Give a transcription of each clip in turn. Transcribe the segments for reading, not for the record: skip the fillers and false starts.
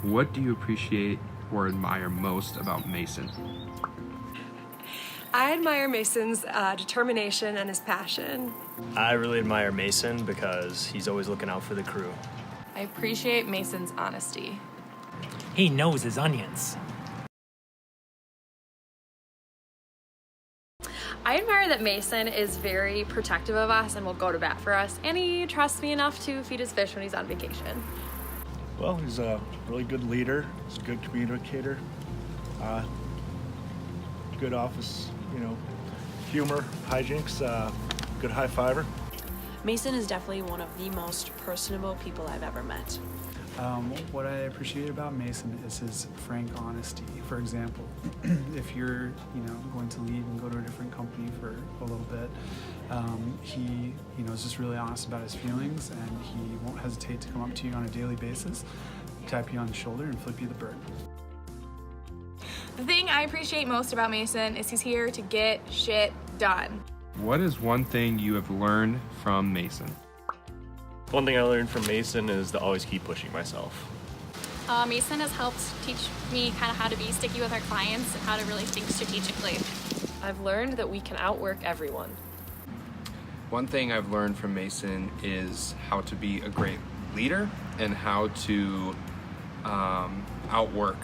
What do you appreciate or admire most about Mason? I admire Mason's determination and his passion. I really admire Mason because he's always looking out for the crew. I appreciate Mason's honesty. He knows his onions. I admire that Mason is very protective of us and will go to bat for us, and he trusts me enough to feed his fish when he's on vacation. Well, he's a really good leader. He's a good communicator. Good office, humor, hijinks, good high fiver. Mason is definitely one of the most personable people I've ever met. What I appreciate about Mason is his frank honesty. For example, if you're going to leave and go to a different company for a little bit, he is just really honest about his feelings, and he won't hesitate to come up to you on a daily basis, tap you on the shoulder, and flip you the bird. The thing I appreciate most about Mason is he's here to get shit done. What is one thing you have learned from Mason? One thing I learned from Mason is to always keep pushing myself. Mason has helped teach me kind of how to be sticky with our clients and how to really think strategically. I've learned that we can outwork everyone. One thing I've learned from Mason is how to be a great leader and how to outwork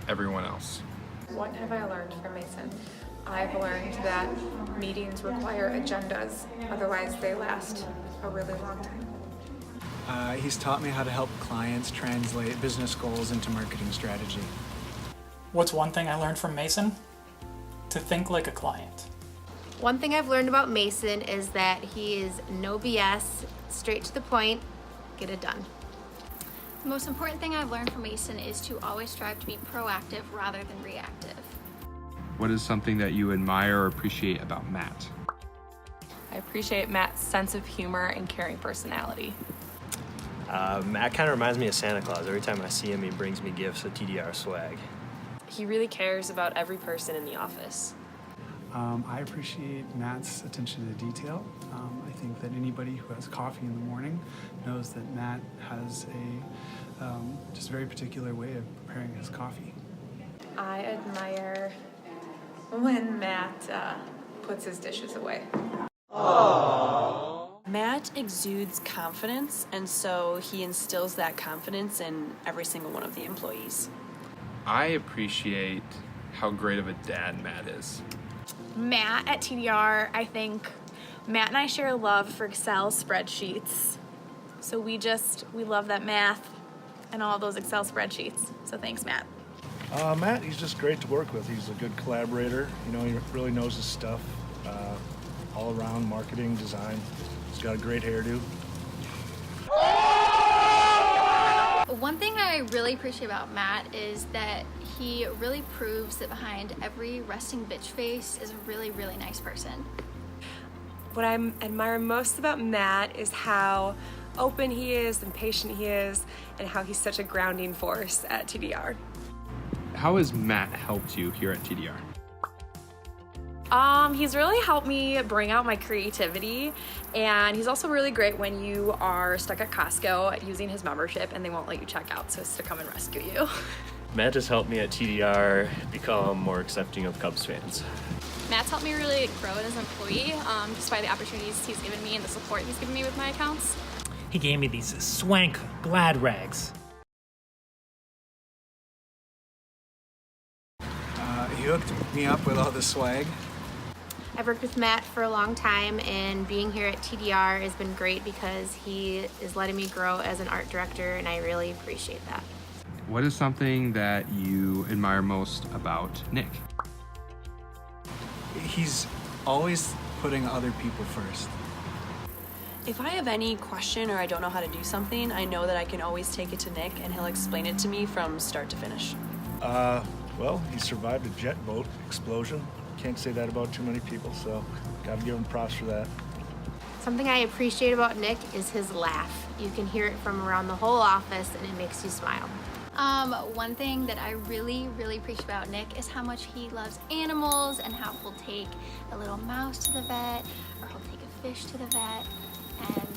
everyone else. What have I learned from Mason? I've learned that meetings require agendas, otherwise they last a really long time. He's taught me how to help clients translate business goals into marketing strategy. What's one thing I learned from Mason? To think like a client. One thing I've learned about Mason is that he is no BS, straight to the point, get it done. The most important thing I've learned from Mason is to always strive to be proactive rather than reactive. What is something that you admire or appreciate about Matt? I appreciate Matt's sense of humor and caring personality. Matt kind of reminds me of Santa Claus. Every time I see him, he brings me gifts of TDR swag. He really cares about every person in the office. I appreciate Matt's attention to detail. I think that anybody who has coffee in the morning knows that Matt has a just very particular way of preparing his coffee. I admire when Matt puts his dishes away. Matt exudes confidence, and so he instills that confidence in every single one of the employees. I appreciate how great of a dad Matt is. Matt at TDR, I think Matt and I share a love for Excel spreadsheets. So we love that math and all those Excel spreadsheets. So thanks, Matt. Matt, he's just great to work with. He's a good collaborator. He really knows his stuff. All around marketing, design. He's got a great hairdo. One thing I really appreciate about Matt is that he really proves that behind every resting bitch face is a really, really nice person. What I admire most about Matt is how open he is and patient he is, and how he's such a grounding force at TDR. How has Matt helped you here at TDR? He's really helped me bring out my creativity, and he's also really great when you are stuck at Costco using his membership and they won't let you check out, so it's to come and rescue you. Matt has helped me at TDR become more accepting of Cubs fans. Matt's helped me really grow as an employee, just by the opportunities he's given me and the support he's given me with my accounts. He gave me these swank glad rags. He hooked me up with all the swag. I've worked with Matt for a long time, and being here at TDR has been great because he is letting me grow as an art director, and I really appreciate that. What is something that you admire most about Nick? He's always putting other people first. If I have any question or I don't know how to do something, I know that I can always take it to Nick and he'll explain it to me from start to finish. Well, he survived a jet boat explosion. Can't say that about too many people, so gotta give him props for that. Something I appreciate about Nick is his laugh. You can hear it from around the whole office, and it makes you smile. One thing that I really, really appreciate about Nick is how much he loves animals and how he'll take a little mouse to the vet, or he'll take a fish to the vet, and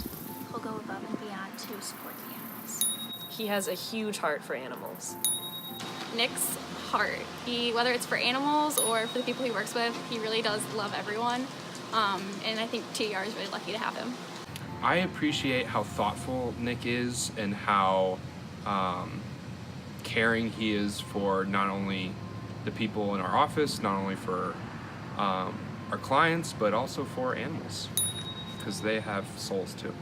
he'll go above and beyond to support the animals. He has a huge heart for animals. Nick's heart. Whether it's for animals or for the people he works with, he really does love everyone. And I think TDR is really lucky to have him. I appreciate how thoughtful Nick is and how caring he is for not only the people in our office, not only for our clients, but also for animals, because they have souls too.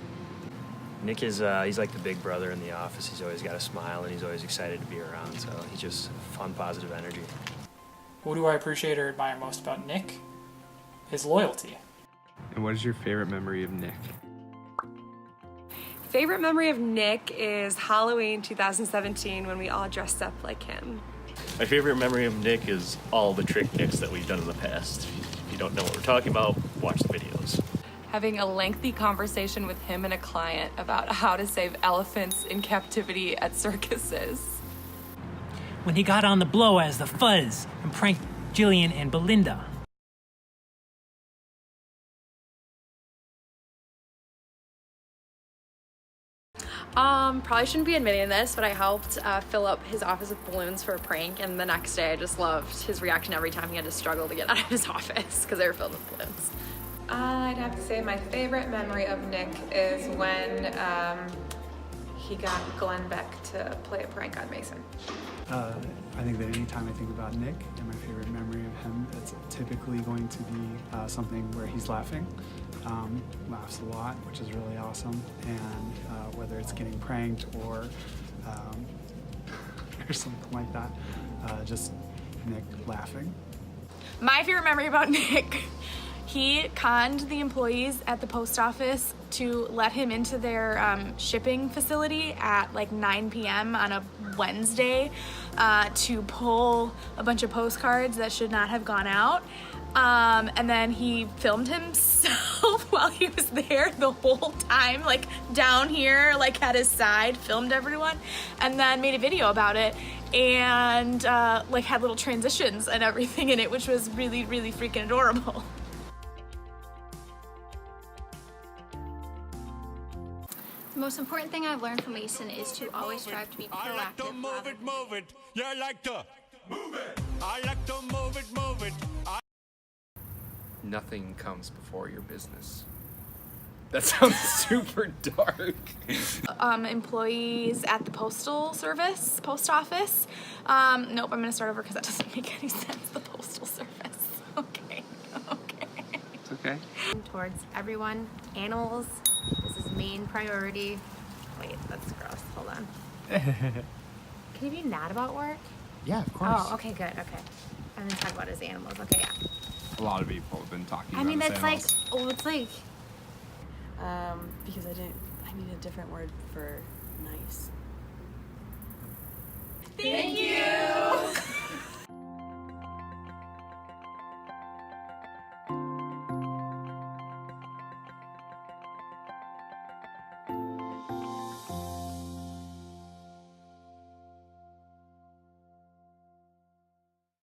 Nick is, he's like the big brother in the office. He's always got a smile and he's always excited to be around, so he's just fun, positive energy. What do I appreciate or admire most about Nick? His loyalty. And what is your favorite memory of Nick? Favorite memory of Nick is Halloween 2017 when we all dressed up like him. My favorite memory of Nick is all the trick Nicks that we've done in the past. If you don't know what we're talking about, watch the videos. Having a lengthy conversation with him and a client about how to save elephants in captivity at circuses. When he got on the blow as the Fuzz and pranked Jillian and Belinda. Probably shouldn't be admitting this, but I helped fill up his office with balloons for a prank, and the next day I just loved his reaction every time he had to struggle to get out of his office because they were filled with balloons. I'd have to say my favorite memory of Nick is when he got Glenn Beck to play a prank on Mason. I think that anytime I think about Nick and my favorite memory of him, it's typically going to be something where he's laughing. Laughs a lot, which is really awesome. And whether it's getting pranked or something like that, just Nick laughing. My favorite memory about Nick, he conned the employees at the post office to let him into their shipping facility at like 9 p.m. on a Wednesday to pull a bunch of postcards that should not have gone out. And then he filmed himself while he was there the whole time, like down here, like at his side, filmed everyone, and then made a video about it and like had little transitions and everything in it, which was really, really freaking adorable. The most important thing I've learned from Mason is to always strive to be proactive. I like to move it. Yeah, I like to move it. I like to move it. Nothing comes before your business. That sounds super dark. Employees at the postal office. Nope, I'm gonna start over because that doesn't make any sense. The postal service. Okay. It's okay. Towards everyone, animals is his main priority. Wait, that's gross. Hold on. Can you be mad about work? Yeah, of course. Oh, okay, good. Okay. I'm gonna talk about his animals. Okay, yeah. A lot of people have been talking I mean, about that's his like, animals. oh, it's like. Because I need a different word for nice. Thank you.